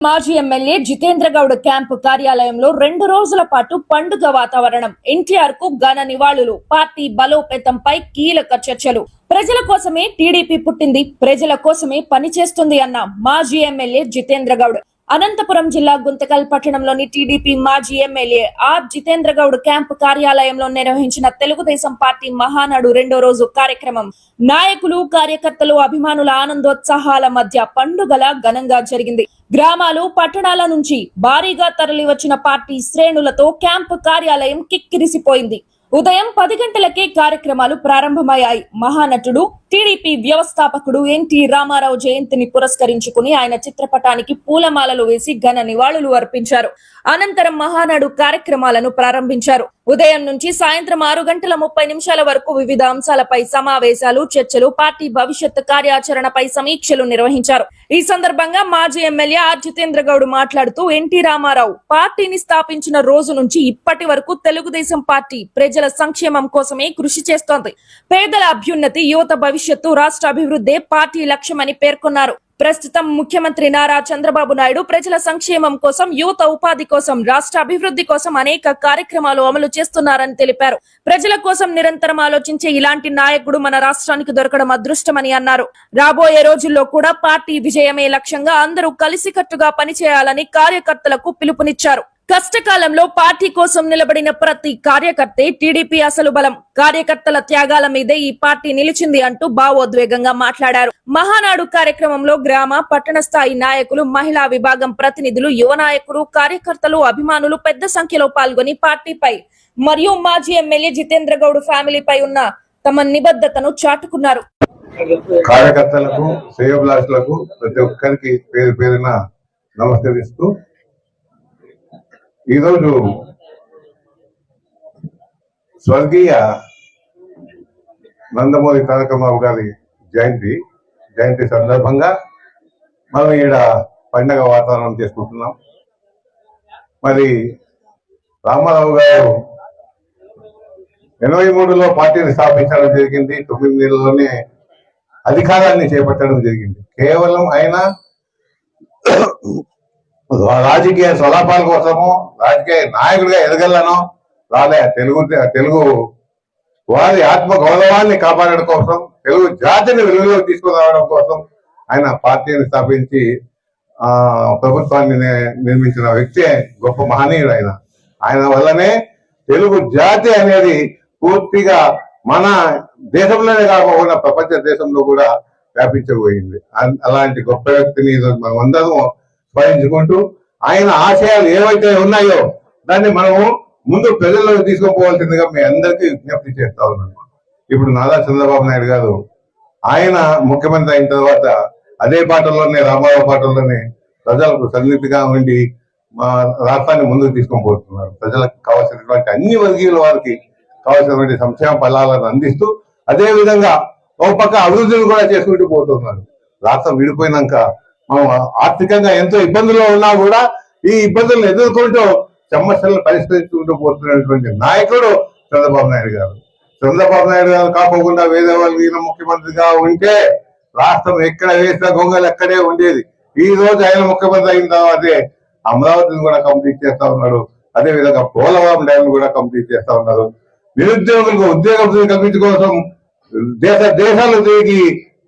మాజీ MLA Jitendra Goud camp కార్యాలయంలో 2 రోజుల పాటు పండుగ వాతావరణం. ఎన్టీఆర్ కు ఘన నివాళులు. పార్టీ బలోపేతంపై కీలక చర్చలు. ప్రజల కోసమే టీడీపీ పుట్టింది, ప్రజల కోసమే పనిచేస్తుంది అన్న మాజీ ఎమ్మెల్యే జితేంద్ర గౌడ్. అనంతపురం జిల్లా గుంతకల్ పట్టణంలోని టీడీపీ మాజీ MLA R Jitendra Goud camp కార్యాలయంలో నిర్వహించిన తెలుగుదేశం పార్టీ మహానాడు 2వ రోజు కార్యక్రమం నాయకులు, కార్యకర్తలు, అభిమానుల ఆనందోత్సాహాల మధ్య పండుగల ఘనంగా జరిగింది. గ్రామాలు, పట్టణాల నుంచి భారీగా తరలివచ్చిన పార్టీ శ్రేణులతో క్యాంపు కార్యాలయం కిక్కిరిసిపోయింది. ఉదయం 10 గంటలకే కార్యక్రమాలు ప్రారంభమయ్యాయి. మహానటుడు, టీడీపీ వ్యవస్థాపకుడు ఎన్టీ రామారావు జయంతిని పురస్కరించుకుని ఆయన చిత్రపటానికి పూలమాలలు వేసి ఘన నివాళులు అర్పించారు. అనంతరం మహానాడు కార్యక్రమాలను ప్రారంభించారు. ఉదయం నుంచి సాయంత్రం 6:30 వరకు వివిధ అంశాలపై సమావేశాలు, చర్చలు, పార్టీ భవిష్యత్ కార్యాచరణపై సమీక్షలు నిర్వహించారు. ఈ సందర్భంగా మాజీ ఎమ్మెల్యే ఆర్ జితేంద్ర గౌడ్ మాట్లాడుతూ, ఎన్టీ రామారావు పార్టీని స్థాపించిన రోజు నుంచి ఇప్పటి వరకు తెలుగుదేశం పార్టీ ప్రజల సంక్షేమం కోసమే కృషి చేస్తోంది. పేదల అభ్యున్నతి, యువత భవిష్యత్తు, రాష్ట్ర అభివృద్ధి పార్టీ లక్ష్యమని పేర్కొన్నారు. ప్రస్తుతం ముఖ్యమంత్రి నారా చంద్రబాబు నాయుడు ప్రజల సంక్షేమం కోసం, యువత ఉపాధి కోసం, రాష్ట్ర అభివృద్ధి కోసం అనేక కార్యక్రమాలు అమలు చేస్తున్నారని తెలిపారు. ప్రజల కోసం నిరంతరం ఆలోచించే ఇలాంటి నాయకుడు మన రాష్ట్రానికి దొరకడం అదృష్టమని అన్నారు. రాబోయే రోజుల్లో కూడా పార్టీ విజయమే లక్ష్యంగా అందరూ కలిసికట్టుగా పనిచేయాలని కార్యకర్తలకు పిలుపునిచ్చారు. కష్టకాలంలో పార్టీ కోసం నిలబడిన ప్రతి కార్యకర్తే టీడీపీ అసలు బలం. కార్యకర్తల త్యాగాల మీదే ఈ పార్టీ నిలిచింది అంటూ భావోద్వేగంగా మాట్లాడారు. మహానాడు కార్యక్రమంలో గ్రామ, పట్టణ స్థాయి నాయకులు, మహిళా విభాగం ప్రతినిధులు, యువ నాయకులు, కార్యకర్తలు, అభిమానులు పెద్ద సంఖ్యలో పాల్గొని పార్టీపై మరియు మాజీ ఎమ్మెల్యే జితేంద్ర గౌడ్ ఫ్యామిలీపై ఉన్న తమ నిబద్ధతను చాటుకున్నారు. కార్యకర్తలకు, శ్రేయోభిలాషులకు ప్రతి ఒక్కరికి పేరు పేరున నమస్కరిస్తూ, ఈరోజు స్వర్గీయ నందమూరి తారక రామారావు గారి జయంతి సందర్భంగా మనం ఈడ పండగ వాతావరణం చేసుకుంటున్నాం. మరి రామారావు గారు 83లో పార్టీని స్థాపించడం జరిగింది. 9 నెలల్లోనే అధికారాన్ని చేపట్టడం జరిగింది. కేవలం ఆయన రాజకీయ స్వలాపాల కోసము, రాజకీయ నాయకుడిగా ఎదగలను రాలే. తెలుగు వారి ఆత్మ గౌరవాన్ని కాపాడడం కోసం, తెలుగు జాతిని వెలుగులోకి తీసుకురావడం కోసం ఆయన పార్టీని స్థాపించి ప్రభుత్వాన్ని నిర్మించిన వ్యక్తి, గొప్ప మహనీయుడు ఆయన వల్లనే తెలుగు జాతి అనేది పూర్తిగా మన దేశంలోనే కాకుండా ప్రపంచ దేశంలో కూడా వ్యాపించబోయింది. అలాంటి గొప్ప వ్యక్తిని మనం అందరం స్మరించుకుంటూ, ఆయన ఆశయాలు ఏవైతే ఉన్నాయో దాన్ని మనము ముందు ప్రజల్లోకి తీసుకుపోవాల్సిందిగా మీ అందరికీ విజ్ఞప్తి చేస్తా ఉన్నాను. ఇప్పుడు నారా చంద్రబాబు నాయుడు గారు ఆయన ముఖ్యమంత్రి అయిన తర్వాత అదే పాటల్లోనే, రామారావు పాటల్లోనే ప్రజలకు సన్నిహితంగా ఉండి మా రాష్ట్రాన్ని ముందుకు తీసుకొని పోతున్నారు. ప్రజలకు కావాల్సినటువంటి అన్ని వర్గీయుల వారికి కావాల్సినటువంటి సంక్షేమ ఫలాలను అందిస్తూ, అదే విధంగా ఒక పక్క అభివృద్ధిని కూడా చేసుకుంటూ పోతున్నారు. రాష్ట్రం విడిపోయినాక మనం ఆర్థికంగా ఎంతో ఇబ్బందుల్లో ఉన్నా కూడా ఈ ఇబ్బందులను ఎదుర్కొంటూ సమస్యలను పరిష్కరించుకుంటూ పోతున్నటువంటి నాయకుడు చంద్రబాబు నాయుడు గారు. చంద్రబాబు నాయుడు గారు కాకుండా వేరే వాళ్ళు ముఖ్యమంత్రిగా ఉంటే రాష్ట్రం ఎక్కడ వేసిన గొంగలు ఎక్కడే ఉండేది. ఈ రోజు ఆయన ముఖ్యమంత్రి అయిన తర్వాతే అమరావతిని కూడా కంప్లీట్ చేస్తా ఉన్నాడు. అదే విధంగా పోలవరం డ్యామ్ కూడా కంప్లీట్ చేస్తా ఉన్నారు. నిరుద్యోగులకు ఉద్యోగం కల్పించుకోవడం దేశాలు తిరిగి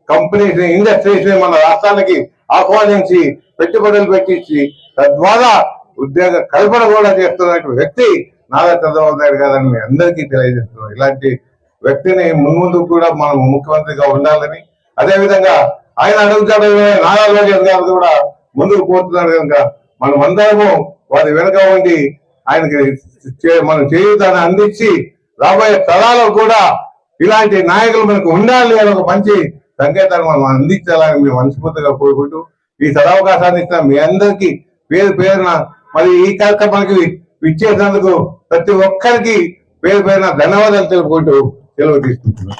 కంపెనీస్, ఇండస్ట్రీస్ మన రాష్ట్రానికి ఆహ్వానించి పెట్టుబడులు పెట్టించి తద్వారా ఉద్యోగ కల్పన కూడా చేస్తున్న వ్యక్తి నారా చంద్రబాబు నాయుడు గారని మీ అందరికీ తెలియజేస్తున్నాం. ఇలాంటి వ్యక్తిని ముందు కూడా మనం ముఖ్యమంత్రిగా ఉండాలని, అదేవిధంగా ఆయన అడుగుతాడని నారా లోకేష్ గారు కూడా ముందుకు పోతున్నారు కనుక మనం అందరము వారి వెనుక ఉండి ఆయనకి మనం చేయుతాన్ని అందించి రాబోయే తరాలకు కూడా ఇలాంటి నాయకులు మనకు ఉండాలి అని ఒక మంచి సంకేతాన్ని మనం అందించాలని మేము మనస్ఫూర్తిగా కోరుకుంటూ, ఈ సదవకాశాన్ని ఇచ్చిన మీ అందరికీ పేరు పేరున మరి ఈ కార్యక్రమానికి ఇచ్చేసినందుకు ప్రతి ఒక్కరికి పేరు పేరున ధన్యవాదాలు తెలుపుకుంటూ సెలవు తీసుకుంటున్నాం.